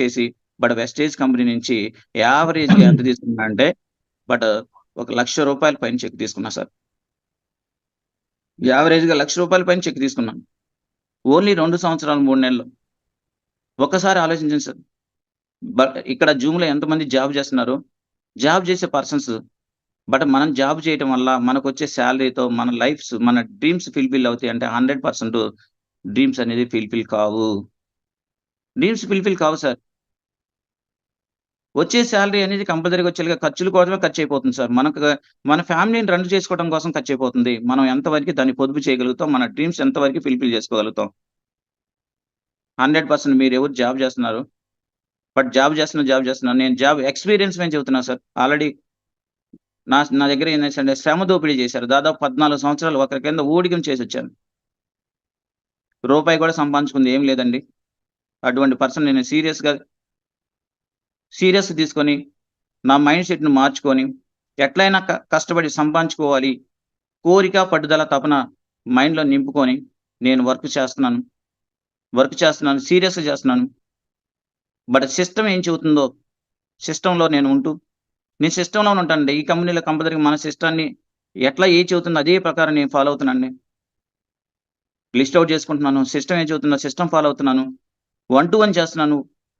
చేసి but wastage company నుంచి యావరేజ్‌గా ఎంత తీసుకున్నా అంటే బట్ ఒక రూ. 1,00,000 పైన చెక్ తీసుకున్నా సార్. యావరేజ్‌గా రూ. 1,00,000 పైన చెక్ తీసుకున్నాను. ఓన్లీ 2 సంవత్సరాలు, 3 నెలలు. ఒక్కసారి ఆలోచించండి సార్. బట్ ఇక్కడ జూమ్‌లో ఎంతమంది జాబ్ చేస్తున్నారు? జాబ్ చేసే పర్సన్స్ బట్ మనం జాబ్ చేయటం వల్ల మనకొచ్చే సాలరీతో మన లైఫ్స్, మన డ్రీమ్స్ ఫుల్‌ఫిల్ అవుతాయి అంటే 100% డ్రీమ్స్ అనేది ఫుల్‌ఫిల్ కావు. డ్రీమ్స్ ఫుల్‌ఫిల్ కావు సార్. వచ్చే సాలరీ అనేది కంపల్సరీగా వచ్చేలాగా ఖర్చుల కోసమే ఖర్చయిపోతుంది సార్. మన ఫ్యామిలీని రన్ చేసుకోవడం కోసం ఖర్చయిపోతుంది. మనం ఎంతవరకు దాన్ని పొదుపు చేయగలుగుతాం, మన డ్రీమ్స్ ఎంతవరకు ఫుల్‌ఫిల్ చేసుకోగలుగుతాం. 100% మీరెవరు జాబ్ చేస్తున్నారు. బట్ జాబ్ చేస్తున్నారు. నేను జాబ్ ఎక్స్‌పీరియన్స్ మీద చెప్తున్నా సార్. ఆల్రెడీ నా నా దగ్గర ఏంటంటే శ్రమ దోపిడీ చేశారు. దాదాపు 14 సంవత్సరాలు ఒకరి కింద ఊడిగం చేసొచ్చాను. రూపాయి కూడా సంపాదించుకుంది ఏమి లేదండి. అటువంటి పర్సన్ నేను సీరియస్‌గా తీసుకొని, నా మైండ్ సెట్‌ని మార్చుకొని, ఎట్లైనా కష్టపడి సంపాదించుకోవాలి. కోరిక, పట్టుదల, తపన మైండ్‌లో నింపుకొని, నేను వర్క్ చేస్తున్నాను. సీరియస్‌గా చేస్తున్నాను. బట్ సిస్టమ్ ఏం చెబుతుందో, సిస్టమ్‌లో నేను సిస్టమ్‌లోనే ఉంటానండి. ఈ కంపెనీలో కంపల్సరీగా మన సిస్టాన్ని ఏది చెబుతుందో అదే ప్రకారం నేను ఫాలో అవుతున్నానండి. లిస్ట్ ఔట్ చేసుకుంటున్నాను. సిస్టమ్ ఏం చెబుతుందో సిస్టమ్ ఫాలో అవుతున్నాను. 1 to 1 చేస్తున్నాను.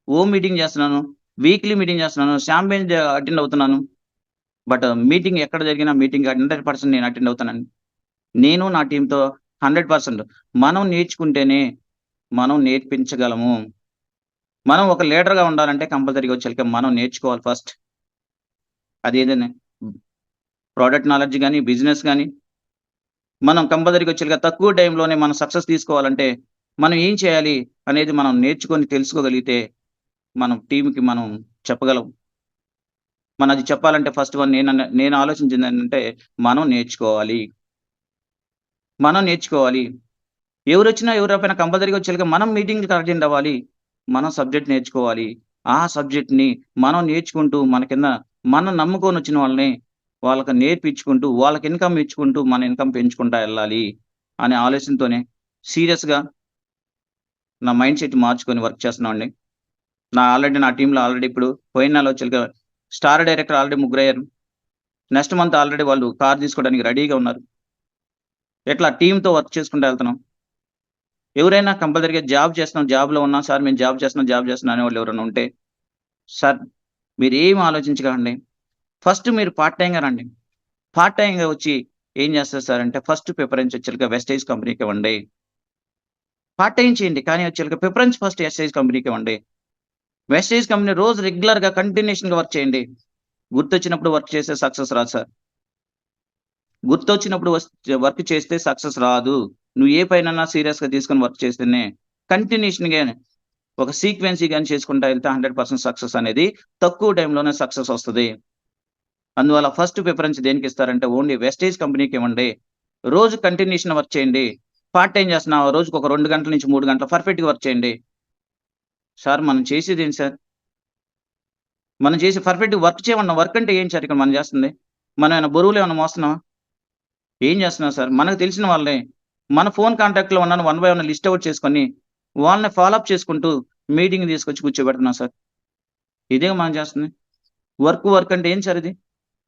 హోమ్ మీటింగ్ చేస్తున్నాను. వీక్లీ మీటింగ్ చేస్తున్నాను. షాంపెయిన్ అటెండ్ అవుతున్నాను. బట్ మీటింగ్ ఎక్కడ జరిగినా మీటింగ్ 100% నేను అటెండ్ అవుతానండి. నేను నా టీమ్‌తో 100% మనం నేర్చుకుంటేనే మనం నేర్పించగలము. మనం ఒక లీడర్‌గా ఉండాలంటే కంపల్సరీగా వచ్చేసరికి మనం నేర్చుకోవాలి ఫస్ట్. అదేదైనా ప్రొడక్ట్ నాలెడ్జ్ గాని, బిజినెస్ గాని మనం కంపల్సరీగా వచ్చేసరికి తక్కువ టైంలోనే మనం సక్సెస్ తీసుకోవాలంటే మనం ఏం చేయాలి అనేది మనం నేర్చుకొని తెలుసుకోగలిగితే మనం టీమ్‌కి మనం చెప్పగలం. అది చెప్పాలంటే ఫస్ట్ వన్ నేను ఆలోచించిందేంటంటే మనం నేర్చుకోవాలి. మనం నేర్చుకోవాలి. ఎవరొచ్చినా, ఎవరు రాకపోయినా కంపల్సరీగా వచ్చేలాగా మనం మీటింగ్‌కి అటెండ్ అవ్వాలి. మనం సబ్జెక్ట్ నేర్చుకోవాలి. ఆ సబ్జెక్ట్‌ని మనం నేర్చుకుంటూ మన కింద మనం నమ్ముకొనొచ్చిన వాళ్ళకి నేర్పించుకుంటూ, వాళ్ళకి ఇన్‌కమ్ ఇచ్చుకుంటూ, మన ఇన్‌కమ్ పెంచుకుంటా ఎళ్ళాలి అనే ఆలోచనతోనే సీరియస్‌గా నా మైండ్ సెట్ మార్చుకొని వర్క్ చేస్తున్నామండి. నా టీమ్‌లో ఆల్రెడీ ఇప్పుడు పోయిన నెల వచ్చేలాగా స్టార్ డైరెక్టర్ ఆల్రెడీ ముగ్గురయ్యారు. నెక్స్ట్ మంత్ ఆల్రెడీ వాళ్ళు కార్ తీసుకోవడానికి రెడీగా ఉన్నారు. ఇట్లా టీమ్‌తో వర్క్ చేసుకుంటూ ఎళ్తున్నాం. ఎవరైనా కంపల్సరీగా జాబ్‌లో ఉన్నాం సార్ మేము జాబ్ చేస్తున్నాం అనేవాళ్ళు ఎవరైనా ఉంటే, సార్ మీరేమి ఆలోచించకండి. ఫస్ట్ మీరు పార్ట్ టైమ్‌గా రండి. పార్ట్ టైమ్‌గా వచ్చి ఏం చేస్తారు సార్ అంటే ఫస్ట్ ప్రిఫరెన్స్ వచ్చేసరికి వెస్టేజ్ కంపెనీకి ఇవ్వండి. పార్ట్ టైమ్ చేయండి. కానీ వచ్చేసరికి ప్రిఫరెన్స్ ఫస్ట్ వెస్టేజ్ కంపెనీకి ఇవ్వండి. వెస్టేజ్ కంపెనీ రోజు రెగ్యులర్‌గా కంటిన్యూషన్‌గా వర్క్ చేయండి. గుర్తొచ్చినప్పుడు వర్క్ చేస్తే సక్సెస్ రాదు సార్. గుర్తొచ్చినప్పుడు వర్క్ చేస్తే సక్సెస్ రాదు. నువ్వు ఏ పనైనా సీరియస్‌గా తీసుకొని వర్క్ చేస్తేనే కంటిన్యూషన్‌గా ఒక సీక్వెన్సీ గాని చేసుకుంటా ఎళ్తే 100% సక్సెస్ అనేది తక్కువ టైంలోనే సక్సెస్ వస్తది. అందువల్ల ఫస్ట్ ప్రిఫరెన్స్ దేనికిస్తారంటే ఓన్లీ వెస్టేజ్ కంపెనీకివ్వండి. రోజు కంటిన్యూషన్ వర్క్ చేయండి. పార్ట్ టైమ్ చేస్తున్నావా రోజుకొక 2 గంటల నుంచి 3 గంటలు పర్ఫెక్ట్‌గా వర్క్ చేయండి. సార్ మనం చేసేదేంటి సార్? మనం చేసి పర్ఫెక్ట్‌గా వర్క్ చేయమన్నాం. వర్క్ అంటే ఏంటి సార్ ఇక్కడ మనం చేస్తుంది? మనం ఏమైనా బరువులేమన్నా మోస్తున్నామా? ఏం చేస్తున్నాం సార్? మనకు తెలిసిన వాళ్ళని మన ఫోన్ కాంటాక్ట్‌లో ఉన్నను one by one list out చేసుకొని, వాళ్ళని ఫాలో అప్ చేసుకుంటూ మీటింగ్ తీసుకొచ్చి కూర్చోబెడుతున్నాం సార్. ఇదేగా మనం చేస్తుంది. వర్క్ అంటే ఏంటి సార్ ఇది?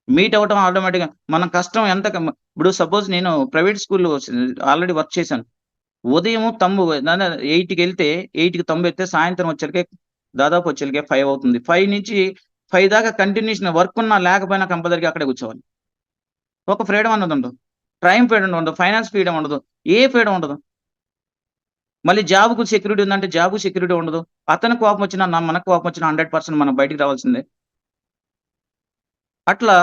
మీట్ అవ్వటం ఆటోమేటిక్‌గా మన కష్టం ఎంత ఇప్పుడు సపోజ్ నేను ప్రైవేట్ స్కూల్‌లో ఆల్రెడీ వర్క్ చేశాను. ఉదయం 8కెళ్తే 8కి తంబెడితే సాయంత్రం వచ్చేసరికి దాదాపు వచ్చేసరికి 5 అవుతుంది. 5 నుంచి 5 దాకా కంటిన్యూషన్ వర్క్ ఉన్నా లేకపోయినా కంపల్సరీగా అక్కడే కూర్చోవాలి. ఒక ఫ్రీడమ్ అన్నది ఉండదు. టైమ్ ఫ్రీడమ్ ఉండదు. ఫైనాన్స్ ఫ్రీడమ్ ఉండదు. ఏ ఫ్రీడమ్ ఉండదు. మళ్ళీ జాబ్‌కు సెక్యూరిటీ ఉండదు. అతనికి కోపం వచ్చినా, మనకు కోపం వచ్చినా 100% మనం బయటికి రావాల్సిందే. అట్లా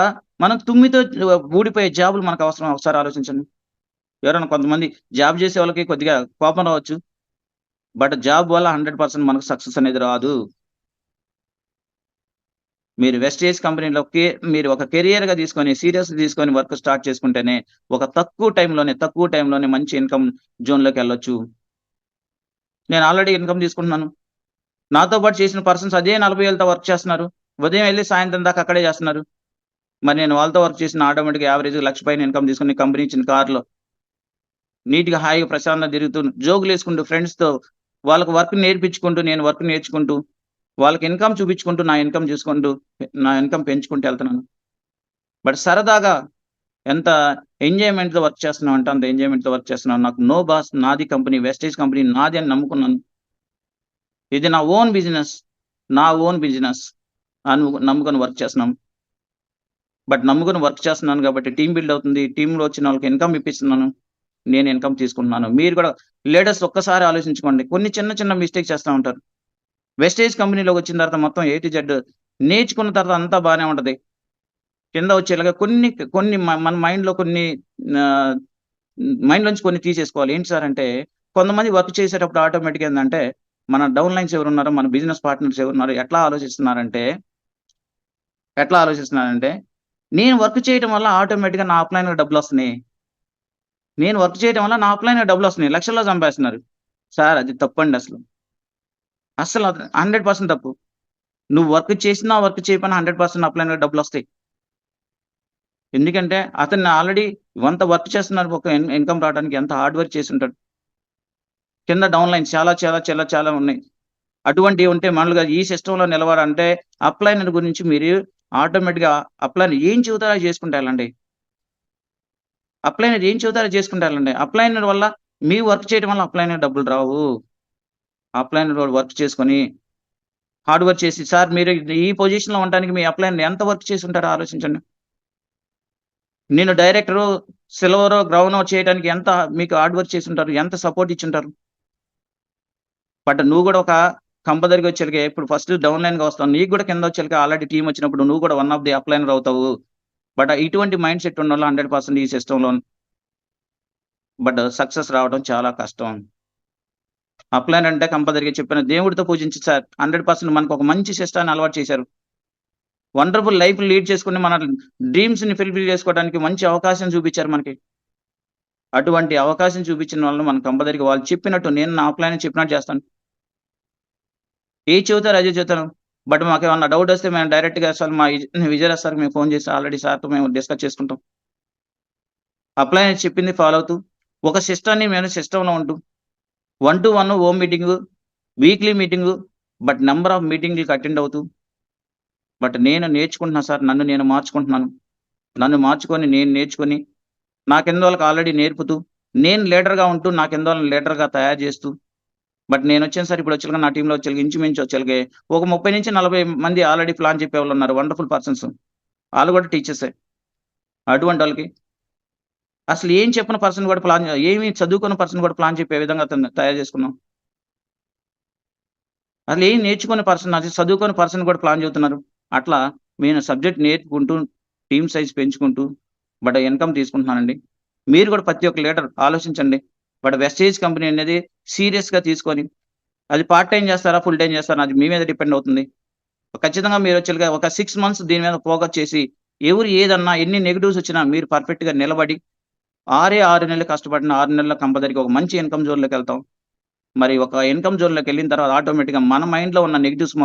మనం తుమ్మితో ఊడిపోయే జాబులు మనకు అవసరమా? ఒకసారి ఆలోచించండి. ఎవరైనా కొంతమంది జాబ్ చేసే వాళ్ళకి కొద్దిగా కోపం రావచ్చు. బట్ జాబ్ వల్ల 100% మనకు సక్సెస్ అనేది రాదు. మీరు వెస్టేజ్ కంపెనీలో మీరు ఒక కెరియర్‌గా తీసుకొని, సీరియస్‌గా తీసుకొని వర్క్ స్టార్ట్ చేసుకుంటేనే ఒక తక్కువ టైంలోనే మంచి ఇన్‌కమ్ జోన్‌లోకెళ్ళొచ్చు. నేను ఆల్రెడీ ఇన్‌కమ్ తీసుకుంటున్నాను. నాతో పాటు చేసిన పర్సన్స్ అదే 40 ఏళ్ళతో వర్క్ చేస్తున్నారు. ఉదయం ఎళ్లి సాయంత్రం దాకా అక్కడే చేస్తున్నారు. మరి నేను వాళ్ళతో వర్క్ చేసిన ఆటోమేటిక్‌గా యావరేజ్‌గా 1,00,000 పైన ఇన్‌కమ్ తీసుకొని కంపెనీ ఇచ్చిన కార్‌లో నీట్‌గా హాయిగా ప్రశాంతంగా తిరుగుతూ జోకులేసుకుంటూ ఫ్రెండ్స్‌తో వాళ్ళకి వర్క్ నేర్పించుకుంటూ, నేను వర్క్ నేర్చుకుంటూ వాళ్ళకి ఇన్‌కమ్ చూపించుకుంటూ, నా ఇన్‌కమ్ పెంచుకుంటూ ఎళ్తున్నాను. బట్ సరదాగా ఎంత ఎంజాయ్‌మెంట్‌తో వర్క్ చేస్తున్నామంటే అంత ఎంజాయ్‌మెంట్‌తో వర్క్ చేస్తున్నాను. నాకు నో బాస్, నాది కంపెనీ, వెస్టేజ్ కంపెనీ నాది అని నమ్ముకున్నాను. ఇది నా ఓన్ బిజినెస్. నా ఓన్ బిజినెస్ నమ్ముకొని వర్క్ చేస్తున్నాం. బట్ నమ్ముకొని వర్క్ చేస్తున్నాను కాబట్టి టీమ్ బిల్డ్ అవుతుంది. టీమ్‌లో వచ్చిన వాళ్ళకి ఇన్‌కమ్ ఇప్పిస్తున్నాను. నేను ఇన్‌కమ్ తీసుకుంటున్నాను. మీరు కూడా లీడర్స్ ఒక్కసారి ఆలోచించుకోండి. కొన్ని చిన్న చిన్న మిస్టేక్స్ చేస్తా ఉంటారు. వెస్టేజ్ కంపెనీలోకొచ్చిన తర్వాత మొత్తం ఏ టు జెడ్ నేర్చుకున్న తర్వాత అంతా బానే ఉంటది. కింద వచ్చేలాగా కొన్ని కొన్ని మన మైండ్‌లో కొన్ని ఆహ్, మైండ్‌లోంచి కొన్ని తీసేసుకోవాలి. ఏంటి సార్ అంటే, కొంతమంది వర్క్ చేసేటప్పుడు ఆటోమేటిక్‌గా ఏందంటే, మన డౌన్ లైన్స్ ఎవరున్నారో, మన బిజినెస్ పార్ట్నర్స్ ఎవరున్నారో ఎట్లా ఆలోచిస్తున్నారంటే, నేను వర్క్ చేయటం వల్ల ఆటోమేటిక్‌గా నా అప్‌లైన్‌లో డబ్బులొస్తున్నాయి. నేను వర్క్ చేయటం వల్ల నా అప్‌లైన్‌లో డబ్బులొస్తున్నాయి. లక్షల్లో సంపాదిస్తున్నారు. సార్ అది తప్పండి అసలు. అస్సలది 100% తప్పు. నువ్వు వర్క్ చేసినా, వర్క్ చేయకపోయినా 100% అప్‌లైన్‌లో డబ్బులొస్తాయి. ఎందుకంటే అతను ఆల్రెడీ వంత వర్క్ చేస్తున్నారు. ఒక ఇన్‌కమ్ రావడానికి ఎంత హార్డ్ వర్క్ చేసుంటాడు. కింద డౌన్ లైన్స్ చాలా ఉన్నాయి. అటువంటివి ఉంటే మామూలుగా ఈ సిస్టమ్‌లో నిలవాలంటే అప్‌లైనర్ గురించి మీరు ఆటోమేటిక్‌గా అప్‌లైనర్ ఏం చెబుతారో అది చేసుకుంటూ ఎళ్ళండి. అప్‌లైనర్ ఏం చెబుతారో అది చేసుకుంటూ ఎళ్ళండి. అప్‌లైనర్ వల్ల మీ వర్క్ చేయడం వల్ల అప్‌లైనర్ డబ్బులు రావు. అప్‌లైనర్ వాడు వర్క్ చేసుకొని హార్డ్ వర్క్ చేసి సార్ మీరు ఈ పొజిషన్‌లో ఉండడానికి మీ అప్‌లైనర్ ఎంత వర్క్ చేసుంటారో ఆలోచించండి. నేను డైరెక్టరు, సిల్వరో, బ్రౌనో చేయడానికి ఎంత మీకు హార్డ్ వర్క్ చేసుంటారు. ఎంత సపోర్ట్ ఇచ్చుంటారు. బట్ నువ్వు గూడా ఒక కంపదరికొచ్చేలకి ఇప్పుడు ఫస్ట్ డౌన్ లైన్‌గా వస్తావు. నీకు గూడా కిందొచ్చేలకి ఆల్రెడీ టీమ్ వచ్చినప్పుడు నువ్వు గూడా వన్ ఆఫ్ ది అప్‌లైనర్ అవుతావు. బట్ ఇటువంటి మైండ్ సెట్ ఉన్నోళ్ళు 100% ఈ సిస్టమ్‌లో బట్ సక్సెస్ రావడం చాలా కష్టం. అప్‌లైనర్ అంటే కంపల్సరీగా చెప్పాను. దేవుడితో పూజించి సార్ 100% మనకొక మంచి సిస్టాన్ని అలవాటు చేశారు. వండర్‌ఫుల్ లైఫ్ లీడ్ చేసుకొని మన డ్రీమ్స్‌ని ఫుల్‌ఫిల్ చేసుకోవడానికి మంచి అవకాశం చూపిచ్చారు మనకి. అటువంటి అవకాశం చూపించిన వాళ్ళని మనం కంపల్సరీగా వాళ్ళు చెప్పినట్టు నేను నా అప్‌లైనర్ చెప్పినట్టు చేస్తాను. ఏది చెబుతారో అదే చెబుతాను. బట్ మాకేమన్నా డౌటొస్తే మేము డైరెక్ట్‌గా అసలు మా విజయరాజ్ సార్‌కి మేము ఫోన్ చేసి ఆల్రెడీ సార్‌తో మేము డిస్కస్ చేసుకుంటాం. అప్లైనర్ చెప్పింది ఫాలో అవుతూ, ఒక సిస్టమ్‌లో ఉంటూ 1-1 home meeting, weekly meeting, but number of మీటింగ్‌లకి అటెండ్ అవుతూ, బట్ నేను నేర్చుకుంటున్నా సార్. నన్ను నేను మార్చుకుంటున్నాను. నన్ను మార్చుకొని, నేను నేర్చుకొని, నా కింద వాళ్ళకి ఆల్రెడీ నేర్పుతూ, నేను లీడర్‌గా ఉంటూ, నా కింద వాళ్ళని లీడర్‌గా తయారు చేస్తూ, బట్ నేనొచ్చాను సార్ ఇప్పుడొచ్చేలకి నా టీమ్‌లో వచ్చేలకి ఇంచుమించు వచ్చేలకి ఒక 30-40 మంది ఆల్రెడీ ప్లాన్ చెప్పేవాళ్ళున్నారు. Wonderful persons. ఆళ్ళు గూడా టీచర్సే. అటువంటోళ్ళకి అసలు ఏం చెప్పని పర్సన్ గూడా ఏమి చదువుకోని పర్సన్ గూడా ప్లాన్ చెప్పే విధంగా అతన్ని తయారు చేసుకున్నాం. అసలేం నేర్చుకోని పర్సన్ అది చదువుకోని పర్సన్ గూడా ప్లాన్ చెబుతున్నారు. అట్లా నేను సబ్జెక్ట్ నేర్చుకుంటూ, టీమ్ సైజ్ పెంచుకుంటూ, బట్ ఇన్‌కమ్ తీసుకుంటున్నానండి. మీరు గూడా ప్రతి ఒక్క లీడర్ ఆలోచించండి. బట్ వెస్టేజ్ కంపెనీ అనేది సీరియస్‌గా తీసుకొని, అది పార్ట్ టైమ్ చేస్తారా? ఫుల్ టైమ్ చేస్తారా? అది మీ మీద డిపెండ్ అవుతుంది. ఖచ్చితంగా మీరొచ్చేలుగా ఒక 6 మంత్స్ దీని మీద ఫోకస్ చేసి, ఎవరు ఏదన్నా ఎన్ని నెగెటివ్స్ వచ్చినా మీరు పర్ఫెక్ట్‌గా నిలబడి 6 నెలలు కష్టపడిన 6 నెలల్లో కంపల్సరీగా ఒక మంచి ఇన్‌కమ్ జోన్‌లోకెళ్తాం. మరి ఒక ఇన్‌కమ్ జోన్‌లోకెళ్ళిన తర్వాత ఆటోమేటిక్‌గా మన మైండ్‌లో ఉన్న నెగెటివ్స్